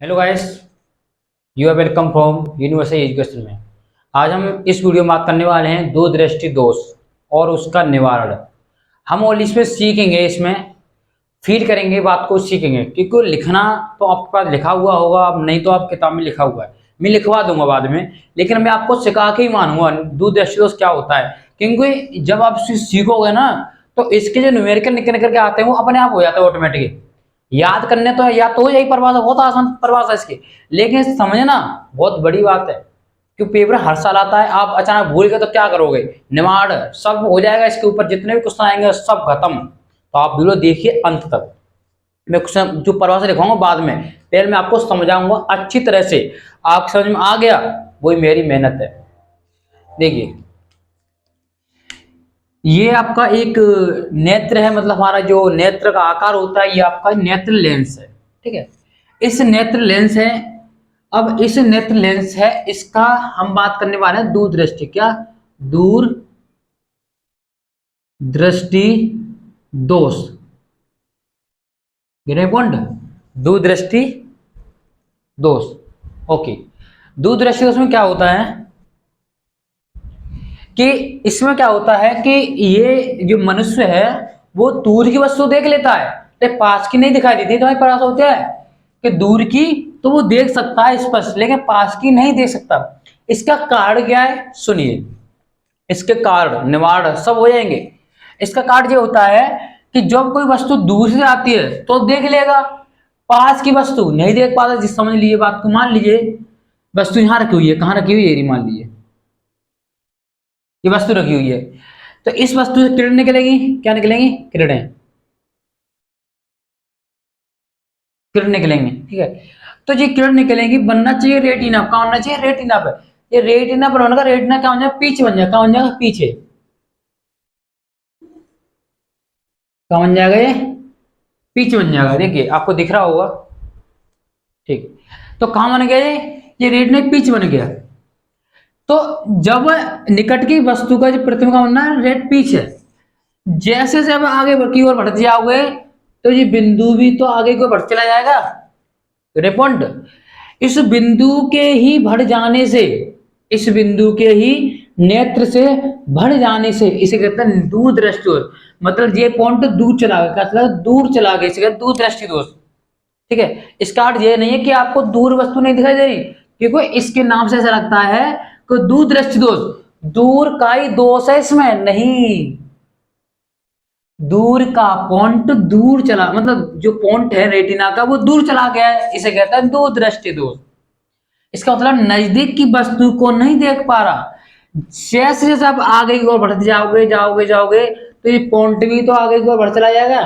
Hello guys, you are welcome from universal education में। आज हम इस वीडियो में बात करने वाले हैं दो दृष्टि दोष और उसका निवारण। हम और इसमें सीखेंगे, इसमें फील करेंगे, बात को सीखेंगे, क्योंकि लिखना तो आपके पास लिखा हुआ होगा, अब नहीं तो आप किताब में लिखा हुआ है, मैं लिखवा दूंगा बाद में, लेकिन मैं आपको सिखा के ही मानूंगा दो दृष्टि दोष क्या होता है। क्योंकि जब आप सीखोगे ना तो इसके जो न्यूमेरिकल निकल करके आते हैं वो अपने आप हो जाते हैं ऑटोमेटिक। याद करने तो या तो यही परिभाषा, बहुत आसान परिभाषा इसकी, लेकिन समझना बहुत बड़ी बात है। क्योंकि पेपर हर साल आता है, आप अचानक भूल गए तो क्या करोगे? निमाड़ सब हो जाएगा, इसके ऊपर जितने भी क्वेश्चन आएंगे सब खत्म। तो आप वीडियो देखिए अंत तक। मैं क्वेश्चन जो परिभाषा लिखाऊंगा बाद में, पहले मैं आपको समझाऊंगा अच्छी तरह से। आप समझ में आ गया, वही मेरी मेहनत है। देखिए, ये आपका एक नेत्र है, मतलब हमारा जो नेत्र का आकार होता है ये आपका नेत्र लेंस है, ठीक है। इस नेत्र लेंस है, अब इस नेत्र लेंस है, इसका हम बात करने वाले हैं दूर दृष्टि, क्या दूर दृष्टि दोष, पॉइंट दूर दृष्टि दोष। ओके, दूर दृष्टि दोष में क्या होता है कि इसमें क्या होता है कि ये जो मनुष्य है वो दूर की वस्तु देख लेता है, तो पास की नहीं दिखाई देती। तो हमें पता होता है कि दूर की तो वो देख सकता है स्पष्ट, लेकिन पास की नहीं देख सकता। इसका कारण क्या है सुनिए, इसके कारण निवारण सब हो जाएंगे। इसका कारण ये होता है कि जब कोई वस्तु दूर से आती है तो देख लेगा, पास की वस्तु नहीं देख पाता। जिस समझ लीजिए बात को, मान लीजिए वस्तु यहाँ रखी हुई है, कहाँ रखी हुई है, मान लीजिए ये वस्तु रखी हुई है, तो इस वस्तु से किरण निकलेगी, क्या निकलेंगी? किरणें, किरण निकलेंगे, ठीक है। तो ये किरण निकलेंगी, बनना चाहिए रेटिना, कहाँ होना चाहिए? रेटिना पे। ये रेटिना पर होने का, रेटिना क्या हो जाएगा? पीछे बन जाएगा, कहाँ बन जाएगा? पीछे। कहाँ बन जाएगा ये? पीछे बन जाएगा। देखिए आपको दिख रहा होगा, ठीक। तो कहाँ बन गया ये रेटिना पीछे बन गया। तो जब निकट की वस्तु का जो प्रतिबिंब का बनना है रेट पीछे, जैसे जब आगे की ओर बढ़ते जाओगे तो ये बिंदु भी तो आगे की ओर बढ़ चला जाएगा। रेपॉइंट, इस बिंदु के ही बढ़ जाने से, इस बिंदु के ही नेत्र से बढ़ जाने से इसे कहते हैं दूर दृष्टि दोष। मतलब ये पॉइंट दूर चला गया, मतलब दूर चला गया, इसे कहते हैं दूर दृष्टि दोष, ठीक है। इसका अर्थ ये नहीं है कि आपको दूर वस्तु नहीं दिखाई दे रही, क्योंकि इसके नाम से ऐसा लगता है कि दूर दृष्टि दोष, दूर का ही दोष है इसमें, नहीं। दूर का पॉइंट दूर चला, मतलब जो पॉइंट है रेटिना का वो दूर चला गया है, इसे कहते हैं दूर दृष्टि दोष। इसका मतलब नजदीक की वस्तु को नहीं देख पा रहा। जैसे जैसे आप आगे की ओर बढ़ते जाओगे जाओगे जाओगे तो ये पॉइंट भी तो आगे की ओर बढ़ चला जाएगा।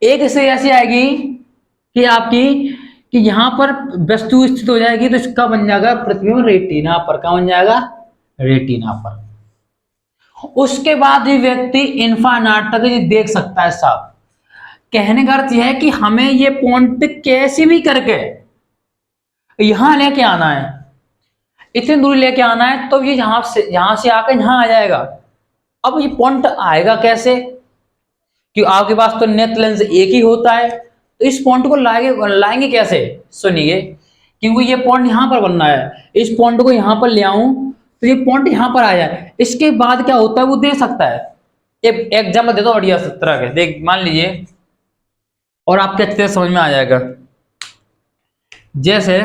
एक से ऐसी आएगी कि आपकी कि यहां पर वस्तु स्थित हो जाएगी, तो इसका बन जाएगा प्रतिबिंब रेटिना पर। क्या बन जाएगा? रेटिना पर। उसके बाद ही व्यक्ति इन्फानाट तक ये देख सकता है साफ। कहने का अर्थ यह है कि हमें ये पॉइंट कैसे भी करके यहां लेके आना है, इतनी दूरी लेके आना है, तो ये यहां से आकर यहां आ जाएगा। अब ये पॉइंट आएगा कैसे? कि आपके पास तो नेट लेंस एक ही होता है, तो इस पॉइंट को लाएंगे कैसे? सुनिए, क्योंकि ये पॉइंट यहां पर बनना है, इस पॉइंट को यहां पर ले आऊं तो ये पॉइंट यहां पर आ जाए। इसके बाद क्या होता है वो देख सकता है। एक एग्जाम्पल दे दो बढ़िया तरह के, देख मान लीजिए, और आपके अच्छे से समझ में आ जाएगा। जैसे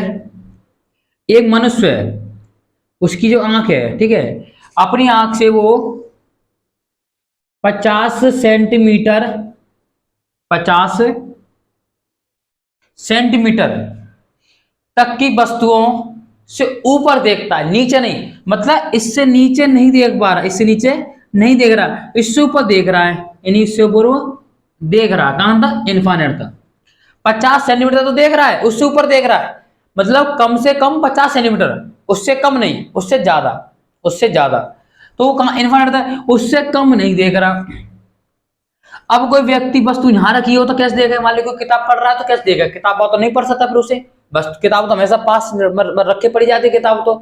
एक मनुष्य है, उसकी जो आंख है, ठीक है, अपनी आंख से वो 50 सेंटीमीटर, 50 सेंटीमीटर तक की वस्तुओं से ऊपर देखता है, नीचे नहीं। मतलब इससे नीचे नहीं देख पा रहा, इससे नीचे नहीं देख रहा, इससे ऊपर देख रहा है, यानी इससे ऊपर वो देख रहा है। कहां तक? इन्फानेट तक। 50 सेंटीमीटर तो देख रहा है, उससे ऊपर देख रहा है, मतलब कम से कम 50 सेंटीमीटर, उससे कम नहीं, उससे ज्यादा, उससे ज्यादा। तो वो कहां? इन्फानेट तक, उससे कम नहीं देख रहा। अब कोई व्यक्ति वस्तु यहां रखी हो तो कैसे देखेगा? मान लीजिए कोई किताब पढ़ रहा है तो कैसे देखेगा? किताब तो नहीं पढ़ सकता फिर उसे, बस किताब तो हमेशा पास रख के पढ़ी जाती है किताब तो,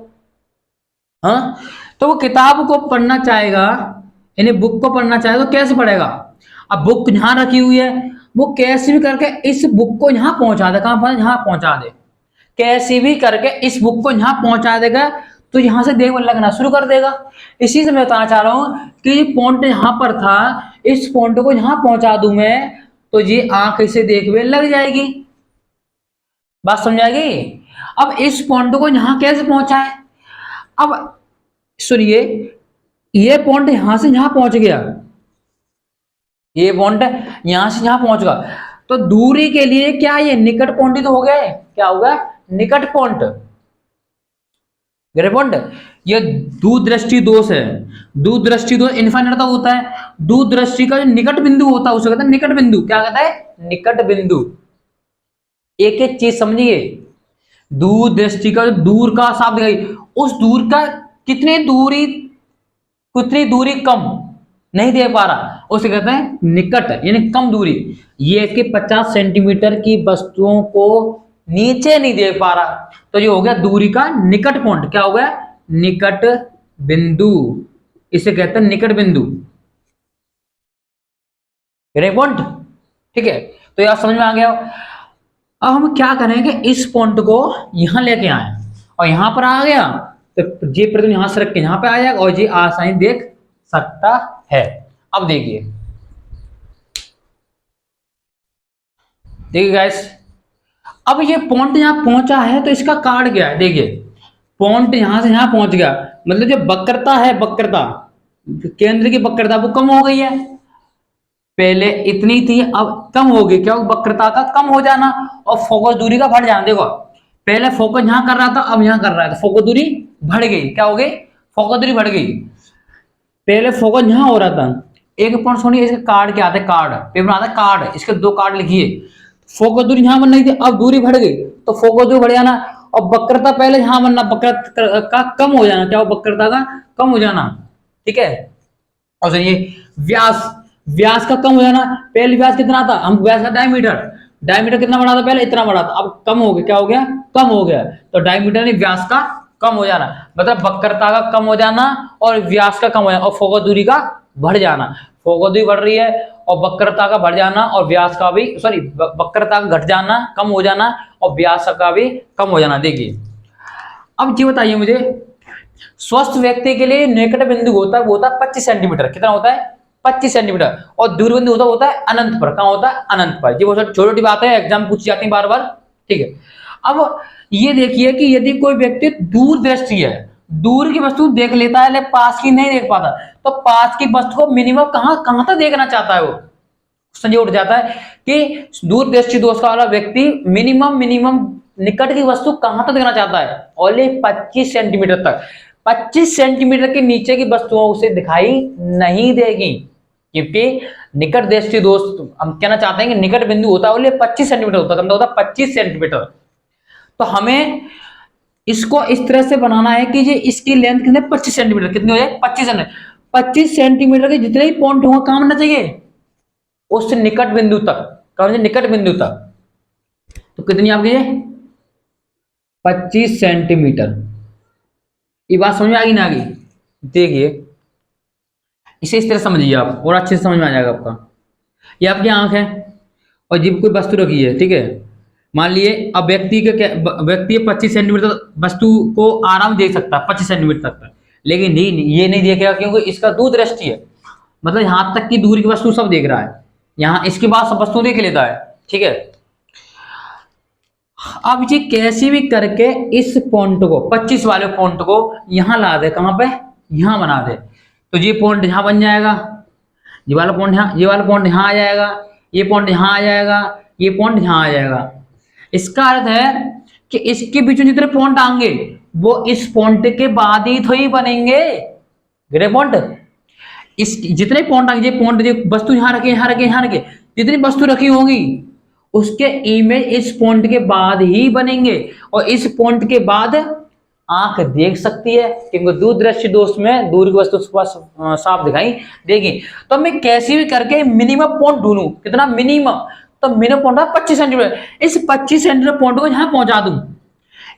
हाँ। तो वो किताब को पढ़ना चाहेगा, यानी बुक को पढ़ना चाहेगा तो कैसे पढ़ेगा? अब बुक यहां रखी हुई है, वो कैसे भी करके इस बुक को यहाँ पहुंचा दे, कहां पहुंचा, यहाँ पहुंचा दे, कैसे भी करके इस बुक को यहाँ पहुंचा देगा, तो यहां से देख लगना शुरू कर देगा। इसी से मैं बताना चाह रहा हूं कि ये पॉइंट यहां पर था, इस पॉइंट को यहां पहुंचा दूं मैं, तो ये आंख इसे देखने लग जाएगी। बात समझाएगी। अब इस पॉइंट को यहां कैसे पहुंचा है, अब सुनिए, ये पॉइंट यहां से यहां पहुंच गया, ये पॉइंट यहां से यहां पहुंच गया, तो दूरी के लिए क्या ये निकट पॉइंट ही तो हो गया है, क्या होगा, निकट पॉइंट, पॉइंट। ये दूरदृष्टि दोष है, दूरदृष्टि दोष इनफाइनाइट तक होता है, दूरदृष्टि का जो निकट बिंदु होता है उसे कहते हैं निकट बिंदु। क्या कहता है, निकट बिंदु। एक एक चीज समझिए, दूरदृष्टि का जो दूर का शब्द है, उस दूर का कितनी दूरी कम नहीं दे पा रहा, उसे कहते हैं निकट, यानी कम दूरी। ये कि 50 सेंटीमीटर की वस्तुओं को नीचे नहीं दे पा रहा, तो ये हो गया दूरी का निकट पॉइंट। क्या हो गया, निकट बिंदु, इसे कहते हैं निकट बिंदु, पॉइंट। ठीक है, तो यह समझ में आ गया। अब हम क्या करेंगे, इस पॉइंट को यहां लेके आए और यहां पर आ गया, तो ये प्रतिबिंब यहां से रख के यहां पे आ जाएगा और ये आसानी देख सकता है। अब देखिए, गाइस, अब ये पॉइंट यहां पहुंचा है, तो इसका कार्ड क्या है, देखिए पॉइंट यहां से यहां पहुंच गया, मतलब जो वक्रता है, वक्रता केंद्र की वक्रता वो कम हो गई है, पहले इतनी थी अब कम हो गई, क्या वक्रता का कम हो जाना और फोकस दूरी का बढ़ जाना। देखो पहले फोकस यहां कर रहा था, अब यहां कर रहा है, तो फोकस दूरी बढ़ गई। क्या हो गई, फोकस दूरी बढ़ गई। पहले फोकस यहां हो रहा था, एक पॉइंट सुनिए, इसके कार्ड क्या आते हैं, कार्ड पेपर आता है, कार्ड, इसके 2 कार्ड लिखिए। फोकस दूरी यहां बन रही थी, अब दूरी बढ़ गई, तो फोकस दूरी बढ़ जाना, और वक्रता पहले यहां बनना, वक्रता का कम हो जाना, क्या वक्रता का कम हो जाना। ठीक है, और सुनिए व्यास, व्यास का कम हो जाना, पहले व्यास कितना था, हम व्यास का डायमीटर कितना बड़ा था, पहले इतना बड़ा था, अब कम हो गया, क्या हो गया, कम हो गया, तो डायमीटर नहीं व्यास का कम हो जाना, मतलब वक्रता का कम हो जाना और व्यास का कम हो जाना और फोकस दूरी का बढ़ जाना। फोकस दूरी बढ़ रही है और वक्रता का बढ़ जाना और व्यास का भी, सॉरी वक्रता का घट जाना, कम हो जाना और व्यास का भी कम हो जाना। देखिए अब ये बताइए मुझे, स्वस्थ व्यक्ति के लिए निकट बिंदु होता है, वो होता है 25 सेंटीमीटर, कितना होता है, 25 सेंटीमीटर, और दूर बिंदु होता है अनंत पर, कहां होता है, अनंत पर। ये बहुत छोटी छोटी बात है, एग्जाम पूछी जाती है बार बार। ठीक है, अब ये देखिए कि यदि कोई व्यक्ति दूरदृष्टि है, दूर की वस्तु देख लेता है लेकिन पास की नहीं देख पाता, तो पास की वस्तु को मिनिमम कहां कहां तक देखना चाहता है, वो संजय उठ जाता है कि दूरदृष्टि दोष वाला व्यक्ति मिनिमम निकट की वस्तु कहां तक देखना चाहता है, ओनली 25 सेंटीमीटर तक। 25 सेंटीमीटर के नीचे की वस्तुओं उसे दिखाई नहीं देगी, क्योंकि निकट दृष्टि दोष, हम कहना चाहते हैं कि निकट बिंदु होता है ओनली 25 सेंटीमीटर होता है, होता 25 सेंटीमीटर। तो हमें इसको इस तरह से बनाना है कि ये इसकी लेंथ कितने, 25 सेंटीमीटर, कितनी हो जाए, 25 सेंटीमीटर। 25 सेंटीमीटर के जितने ही पॉइंट होंगे कहां बनना चाहिए, उस निकट बिंदु तक, कहां, निकट बिंदु तक। तो कितनी आपकी 25 सेंटीमीटर। ये बात समझ में आ गई ना, आगे देखिए, इसे इस तरह समझिए आप और अच्छे से समझ में आ जाएगा आपका। ये आपकी आंख है और जीभ कोई वस्तु रखी है, ठीक है, मान लिए अब व्यक्ति 25 सेंटीमीटर वस्तु को आराम देख सकता है 25 सेंटीमीटर तक, लेकिन नहीं, ये नहीं देखेगा क्योंकि इसका दूरदृष्टि है, मतलब यहां तक की दूरी की वस्तु सब देख रहा है, यहां इसके बाद सब वस्तु देख लेता है। ठीक है, अब ये कैसे भी करके इस पॉइंट को, 25 वाले पॉइंट को यहां ला दे, कहां पे, यहां बना दे, तो ये पॉइंट यहां बन जाएगा, ये वाला पॉइंट यहां, ये वाला पॉइंट यहां आ जाएगा, ये पॉइंट यहां आ जाएगा, ये पॉइंट यहां आ जाएगा। इसका अर्थ है कि इसके बीच में जितने पॉइंट आएंगे वो इस पॉइंट के बाद ही थोड़ी बनेंगे, ग्रे पॉइंट। इस जितने पॉइंट आएंगे, पॉइंट जो वस्तु यहां रखे, यहां रखे, यहां रखे, जितनी वस्तु रखी होगी उसके इमेज इस पॉइंट के बाद ही बनेंगे, और इस पॉइंट के बाद आंख देख सकती है, क्योंकि दूरदृष्टि दोष में दूर की वस्तु साफ दिखाई देगी। तो मैं कैसे भी करके मिनिमम पॉइंट ढूंढूं, कितना मिनिमम, तो मिनिमम पॉइंट है 25 सेंटीमीटर, इस 25 सेंटीमीटर पॉइंट को यहां पहुंचा दूं,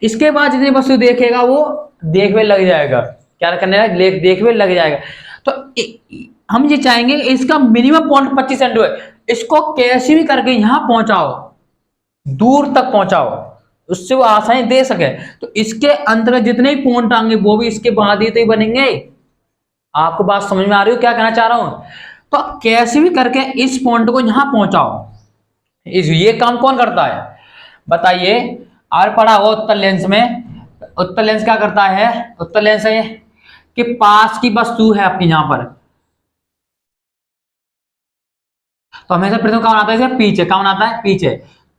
इसके बाद जितनी वस्तु देखेगा वो देखने लग जाएगा, क्या करने देखने लग जाएगा। तो हम ये चाहेंगे इसका मिनिमम पॉइंट 25 सेंटीमीटर, इसको कैसे भी करके यहां पहुंचाओ, दूर तक पहुंचाओ, उससे वो आसानी दे सके। तो इसके अंतर्गत जितने भी पॉइंट आएंगे वो भी इसके बाद ही तो ही बनेंगे। आपको बात समझ में आ रही हो क्या कहना चाह रहा हूं? तो कैसे भी करके इस पॉइंट को यहां पहुंचाओ। ये काम कौन करता है बताइए? और पढ़ा हो उत्तर लेंस में, उत्तर लेंस क्या करता है? उत्तर लेंस है कि पास की वस्तु है आपकी यहां पर, तो हमेशा प्रथम कौन आता है इसका? पीछे। कौन आता है? पीछे।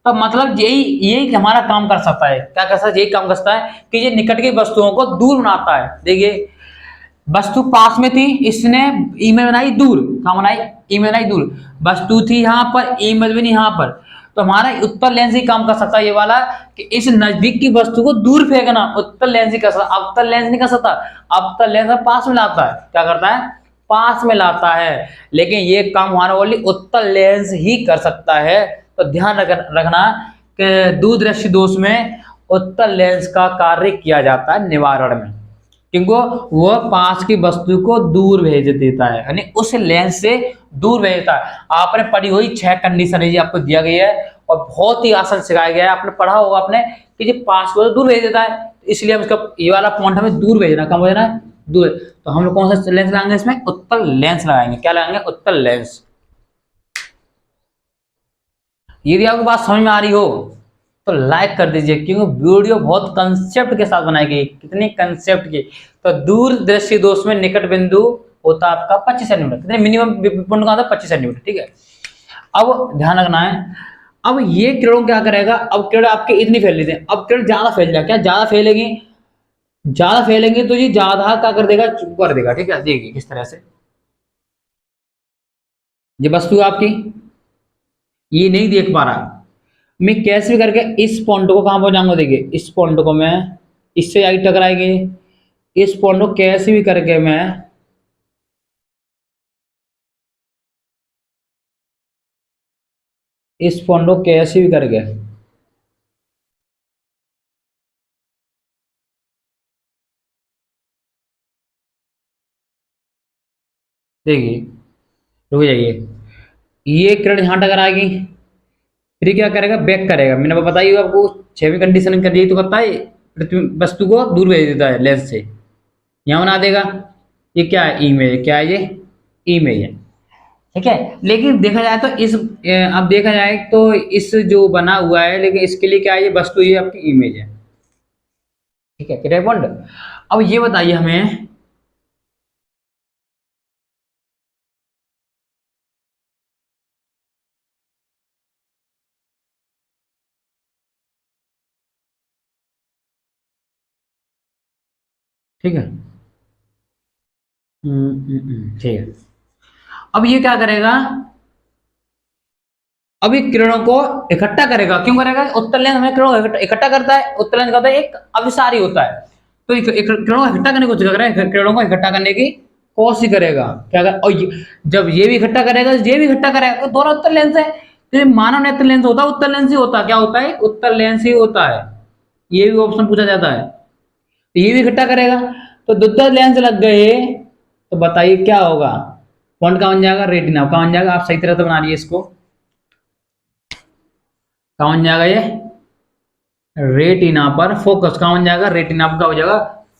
तो मतलब यही यही हमारा काम कर सकता है। क्या कर सकता है? यही काम करता है कि ये निकट की वस्तुओं को दूर बनाता है। देखिए वस्तु पास में थी, इसने इमेज बनाई दूर। कहाँ बनाई? इमेज बनाई दूर। वस्तु थी यहाँ पर, इमेज बनी यहाँ पर। तो हमारा उत्तर लेंस ही काम कर सकता है ये वाला, कि इस नजदीक की वस्तु को दूर फेंकना उत्तर लेंस ही कर सकता। अवतल लेंस नहीं कर सकता। अवतल लेंस पास में लाता है। क्या करता है? पास में लाता है। लेकिन ये काम हमारा ओनली उत्तर लेंस ही कर सकता है। तो ध्यान रखना कि दूरदृष्टि दोष में उत्तर लेंस का कार्य किया जाता है निवारण में, क्योंकि वह पास की वस्तु को दूर भेज देता है, यानी उस लेंस से दूर भेजता है। आपने पढ़ी हुई 6 कंडीशन है, आपको दिया गया है और बहुत ही आसान सिखाया गया है। आपने पढ़ा होगा आपने कि ये पास को दूर भेज देता है, इसलिए हम इसका ये वाला पॉइंट हमें दूर भेजना, कम भेजना है? दूर। तो हम लोग कौन सा लेंस लगाएंगे इसमें? उत्तर लेंस लगाएंगे। क्या लगाएंगे? उत्तर लेंस। यदि आपको बात समझ में आ रही हो तो लाइक कर दीजिए, क्योंकि वीडियो बहुत कंसेप्ट के साथ बनाई गई। कितनी कंसेप्ट की? तो दूरदृष्टि दोष में निकट बिंदु होता है आपका 25 सेंटीमीटर। कितने मिनिमम पॉइंट का होता है? 25 सेंटीमीटर। ठीक है, अब ध्यान रखना है। अब ये किरण क्या करेगा? अब किरण आपके इतनी फैल लेते हैं, अब किरण ज्यादा फैल जाए। क्या ज्यादा फैलेगी? ज्यादा फैलेंगे तो ये ज्यादा क्या कर देगा? चुप कर देगा। ठीक है, देखिए किस तरह से ये वस्तु आपकी ये नहीं देख पा रहा, मैं कैसे भी करके इस पॉइंट को कहां पहुंचाऊंगा? देखिए इस पॉइंट को मैं इससे आगे टकराएंगे, इस पॉइंट को कैसे भी करके मैं इस पॉइंट को कैसे भी करके देखिए, रुक जाइए, ये किरण यहां टकराएगी, फिर क्या करेगा? बैक करेगा। मैंने बताइए आपको 6वीं कंडीशन कर दी तो पता है पृथ्वी वस्तु को दूर भेज देता है लेंस से, यहां बना देगा। ये क्या है? इमेज। क्या है ये? इमेज है। ठीक है, लेकिन देखा जाए तो अब देखा जाए तो इस जो बना हुआ है, लेकिन इसके लिए क्या है? ये वस्तु ये आपकी इमेज है। ठीक है, क्लियर पॉइंट। अब ये बताइए हमें, ठीक है, ठीक है। अब ये क्या करेगा? अब ये किरणों को इकट्ठा करेगा। क्यों करेगा? उत्तर लेंस हमें किरणों को इकट्ठा करता है। उत्तर लेंस का होता है एक अभिसारी होता है, तो किरणों को इकट्ठा करने की कोशिश कर रहा है, किरणों को इकट्ठा करने की कोशिश करेगा। क्या कर? और जब ये भी इकट्ठा करेगा, ये भी इकट्ठा करेगा, तो दोनों उत्तर लेंस है। तो मानव नेत्र लेंस होता है उत्तर लेंस ही होता है। क्या होता है? उत्तर लेंस ही होता है। ये भी ऑप्शन पूछा जाता है। तो ये भी इकट्ठा करेगा, तो दो लेंस लग गए, तो बताइए क्या होगा? पॉइंट का बन जाएगा? रेटिना का बन जाएगा। आप सही तरह से बना रही है इसको, कहाँ बन जाएगा? ये रेटिना पर फोकस। कहाँ बन जाएगा? रेटिना पर क्या हो जाएगा?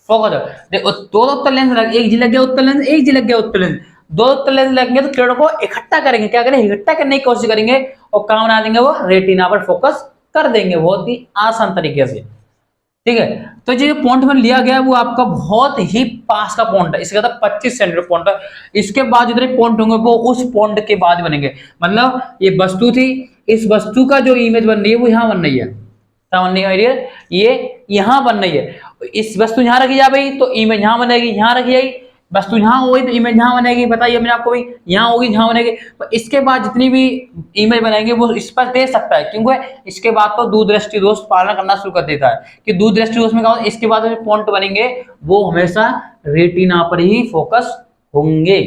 फोकस। देखो दो उत्तर लेंस लग, एक जी लग गया उत्तर लेंस, एक जी लग गया उत्तर लेंस, दो उत्तर लेंस लगेंगे तो किरणों को इकट्ठा करेंगे। क्या करेंगे? इकट्ठा करने की कोशिश करेंगे और कहाँ बना देंगे? वो रेटिना पर फोकस कर देंगे, बहुत ही आसान तरीके से। ठीक है, तो जो पॉइंट में लिया गया वो आपका बहुत ही पास का पॉइंट है। इसका 25 सेंटीमीटर पॉइंट है। इसके बाद जितने पॉइंट होंगे वो उस पॉइंट के बाद बनेंगे। मतलब ये वस्तु थी, इस वस्तु का जो इमेज बन रही है वो यहाँ बन रही है। क्या बन रही है? ये यहाँ बन रही है। इस वस्तु यहाँ रखी जा भाई तो इमेज यहाँ बनेगी, यहाँ रखी जाएगी वस्तु यहाँ हो गई तो इमेज यहाँ बनेगी। बताइए मैंने आपको, भी यहाँ होगी यहाँ बनेगी। तो इसके बाद जितनी भी इमेज बनाएंगे वो इस पर दे सकता है, क्योंकि इसके बाद तो दूरदृष्टि दोष पालना करना शुरू कर देता है कि दूरदृष्टि दोष में क्या होता है? इसके बाद जो पॉइंट बनेंगे वो हमेशा रेटिना पर ही फोकस होंगे।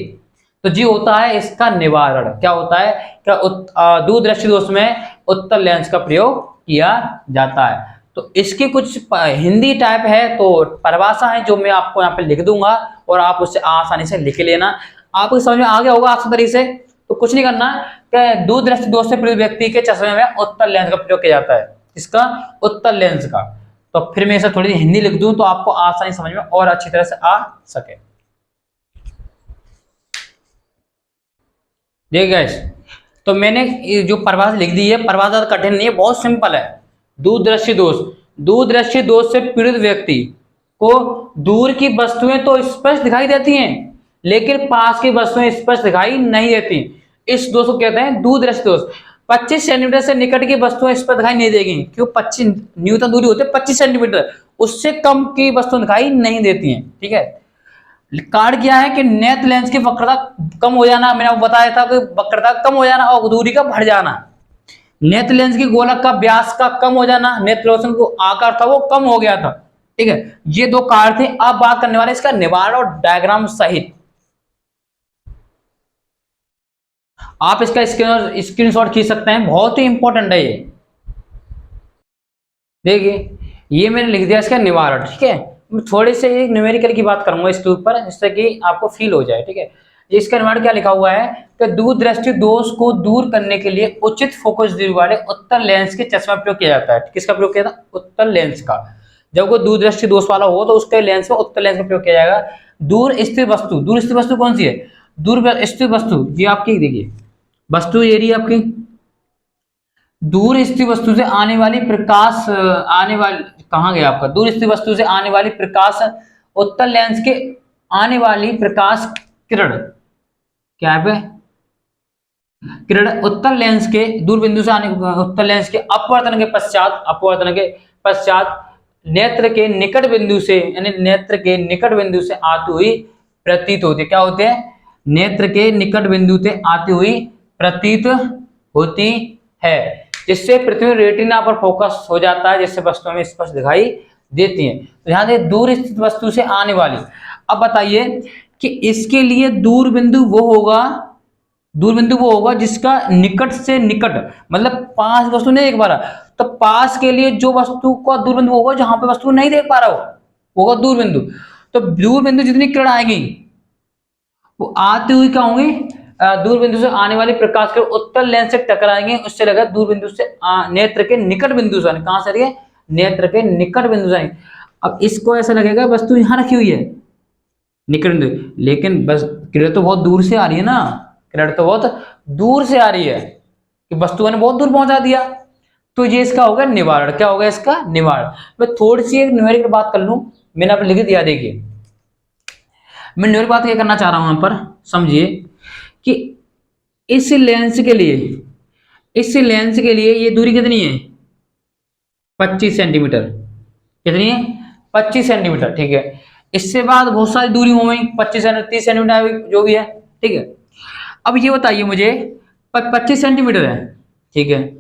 तो जी होता है इसका निवारण। क्या होता है? क्या दूरदृष्टि दोष में उत्तर लेंस का प्रयोग किया जाता है। तो इसके कुछ हिंदी टाइप है, तो परिभाषा है जो मैं आपको यहाँ पे लिख दूंगा और आप उससे आसानी से लिख लेना। आपको समझ में आ गया होगा आसान तरीके से। तो कुछ नहीं करना कि दूर दृष्टि दोष से पीड़ित व्यक्ति के चश्मे में उत्तल लेंस का प्रयोग किया जाता है। इसका उत्तल लेंस का। तो फिर मैं इसे थोड़ी हिंदी लिख दूं तो आपको आसानी समझ में और अच्छी तरह से आ सके। देखिए गाइस, तो मैंने ये जो परिभाषा लिख दी है, परिभाषा ज्यादा कठिन नहीं है, बहुत सिंपल है। दूरदृष्टि दोष, दूरदृष्टि दोष से पीड़ित व्यक्ति को दूर की वस्तुएं तो स्पष्ट दिखाई देती हैं, लेकिन पास की वस्तुएं स्पष्ट दिखाई नहीं देती। इस दोष को कहते हैं दूरदृष्टि दोष। 25 सेंटीमीटर से निकट की वस्तुएं स्पष्ट दिखाई नहीं देगी, क्यों? 25 न्यूनतम दूरी होती है 25 सेंटीमीटर, उससे कम की वस्तुएं दिखाई नहीं देती हैं। ठीक है। कारण क्या है कि नेत्र लेंस की वक्रता कम हो जाना, मैंने आपको बताया था कि वक्रता कम हो जाना और दूरी का बढ़ जाना। नेत्र लेंस की गोलक का व्यास का कम हो जाना, नेत्र रोशन को आकार था वो कम हो गया था। ठीक है, ये दो कारण थे। अब बात करने वाले इसका निवारण और डायग्राम सहित। आप इसका स्क्रीनशॉट खींच सकते हैं, बहुत ही इंपॉर्टेंट है ये। देखिए, ये मैंने लिख दिया इसका निवारण। ठीक है, मैं थोड़े से एक न्यूमेरिकल की बात करूंगा इसके ऊपर, जिससे कि आपको फील हो जाए। ठीक है, इसका निवारण क्या लिखा हुआ है कि दूरदृष्टि दोष को दूर करने के लिए उचित फोकस दूरी वाले उत्तल लेंस के चश्मा प्रयोग किया जाता है। किसका प्रयोग किया था? उत्तल लेंस का। जब कोई दूरदृष्टि दोष वाला हो तो उसके लेंस में उत्तल लेंस का प्रयोग किया जाएगा। दूर स्थित वस्तु, दूर स्थित वस्तु कौन सी है? दूर स्थित वस्तु ये आपकी, देखिए वस्तु ये रही आपकी, दूर स्थित वस्तु से आने वाली प्रकाश, आने वाली कहां गया आपका? दूर स्थित वस्तु से आने वाली प्रकाश, उत्तल लेंस के आने वाली प्रकाश किरण, क्या है पे? किरण उत्तल लेंस के दूर बिंदु से आने, उत्तल लेंस के अपवर्तन के पश्चात, अपवर्तन के पश्चात नेत्र के निकट बिंदु से, यानी नेत्र के निकट बिंदु से आती हुई प्रतीत होती है। क्या होते हैं? नेत्र के निकट बिंदु से आती हुई प्रतीत होती है, जिससे पृथ्वी रेटिना पर फोकस हो जाता है, जिससे वस्तुओं में स्पष्ट दिखाई देती हैं। तो ध्यान दें, दूर स्थित वस्तु से आने वाली। अब बताइए कि इसके लिए दूर बिंदु वो होगा, दूर बिंदु वो होगा जिसका निकट से निकट, मतलब पास वस्तु नहीं देख पा रहा, तो पास के लिए जो वस्तु का दूर बिंदु होगा जहां पे वस्तु नहीं देख पा रहा हो होगा दूर बिंदु। तो दूर बिंदु जितनी किरण आएगी वो आती हुई क्या होंगी? दूर बिंदु से आने वाली प्रकाश के उत्तल लेंस से टकराएंगे, उससे लगा दूर बिंदु से नेत्र के निकट बिंदु से, कहां से आएंगे? नेत्र के निकट बिंदु से। अब इसको ऐसा लगेगा वस्तु यहां रखी हुई है निकट बिंदु, लेकिन बस किरण तो बहुत दूर से आ रही है ना, किरण तो बहुत दूर से आ रही है कि वस्तु ने बहुत दूर पहुंचा दिया। तो ये इसका होगा निवारण। क्या होगा इसका? निवारण। मैं थोड़ी सी एक न्यूमेरिकल बात कर लूं, मैंने आपको लिख दिया। देखिए मैं न्यूमेरिकल बात क्या करना चाह रहा हूं यहां पर, समझिए कि इस लेंस के लिए, इस लेंस के लिए ये दूरी कितनी है? 25 सेंटीमीटर। कितनी है? 25 सेंटीमीटर। ठीक है, इससे बाद बहुत सारी दूरी हो गई, 25 सेंटीमीटर, 30 सेंटीमीटर, जो भी है। ठीक है, अब ये बताइए मुझे, 25 सेंटीमीटर है, ठीक है,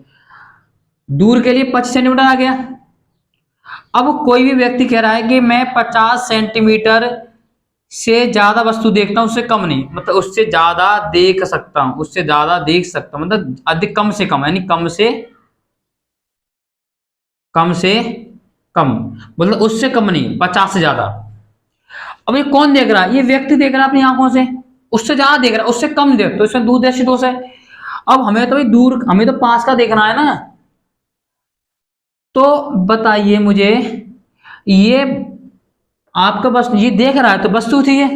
दूर के लिए 25 सेंटीमीटर आ गया। अब कोई भी व्यक्ति कह रहा है कि मैं 50 सेंटीमीटर से ज्यादा वस्तु देखता हूं, उससे कम नहीं, मतलब उससे ज्यादा देख सकता हूं, उससे ज्यादा देख सकता हूं, मतलब अधिक, कम से कम, यानी कम से कम, मतलब उससे कम नहीं, 50 से ज्यादा। अब ये कौन देख रहा है? ये व्यक्ति देख रहा है अपनी आंखों से, उससे ज्यादा देख रहा है, उससे कम देख, तो इसमें दूरदर्शी दोष है। अब हमें तो भाई दूर, हमें तो पास का देखना है ना। तो बताइए मुझे, ये आपका बस ये देख रहा है तो वस्तु थी है,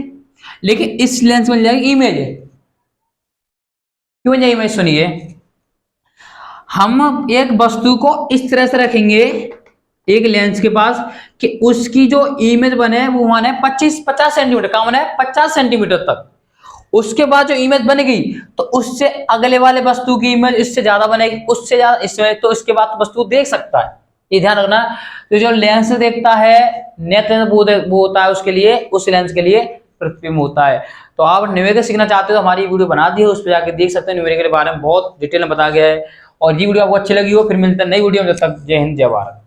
लेकिन इस लेंस बन जाएगी इमेज। क्यों बन जाएगी इमेज? सुनिए, हम एक वस्तु को इस तरह से रखेंगे एक लेंस के पास कि उसकी जो इमेज बने वो माने 50 सेंटीमीटर, का माने 50 सेंटीमीटर तक। उसके बाद जो इमेज बनेगी तो उससे अगले वाले वस्तु की इमेज इससे ज्यादा बनेगी, उससे ज्यादा इसमें, तो इसके बाद वस्तु देख सकता है। ये ध्यान रखना। तो जो लेंस देखता है नेत्र वो होता है उसके लिए, उस लेंस के लिए प्रतिबिंब होता है। तो आप न्यूमेरिकल सीखना चाहते हो तो हमारी वीडियो बना दी है, उस पर जाकर देख सकते हैं। न्यूमेरिकल के बारे में बहुत डिटेल में बताया गया है। और ये वीडियो आपको अच्छी लगी हो, फिर मिलते हैं नई वीडियो में। जब तक जय हिंद, जय भारत।